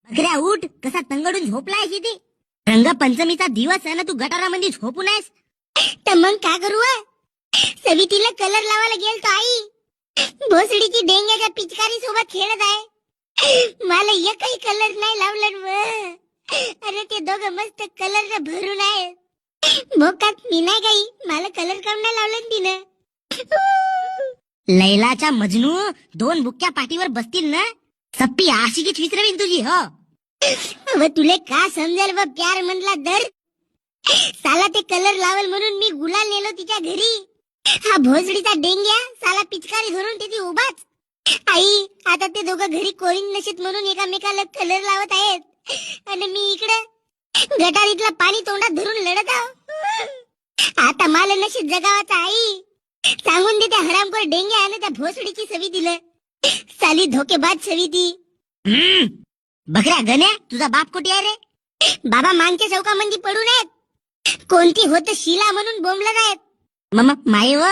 बकऱ्या उठ, कसा तंगडून झोपलाय किती. रंगपंचमीचा दिवस आहे ना, तू गटारामध्ये झोपून आहेस. तर मग काय करू? सवितीला कलर लावायला गेलतो आई. भोसडीची डेंग्याच्या पिचकारी सोबत खेळत आहे. मला एकही कलर नाही लावलं. अरे ते दोघं मस्त कलर भरून आहे. भोकात मी नाही काही, मला कलर काऊन नाही लावलं तिनं. लैलाच्या मजनू, दोन बुक्क्या पाठीवर बसतील ना, सप्पी आशिकीच विसरवीन तुझी. हो व तुले का समजेल व प्यार म्हणला दर. साला ते कलर लावल म्हणून मी गुलाल नेलो तिच्या घरी. हा भोसडीचा डेंग्या साला पिचकारी धरून तिथे उभाच. आई आता ते दोघं घरी कोणी नशेत म्हणून एकामेकाला कलर लावत आहेत, आणि मी इकडे गटारीतलं पाणी तोंडात धरून लढत आहो. आता मला नशीब जगावाचा आई. सांगून दे त्या हरामखोर डेंग्या आणि त्या भोसडीची सवी दिलं. साली धोकेबाज सवी ती. बकऱ्या गण्या, तुझा बाप कुठे आहे रे? बाबा मागच्या चौकामध्ये पडून आहेत. कोणती होत शिला म्हणून बोंबलत आहेत. मग माये व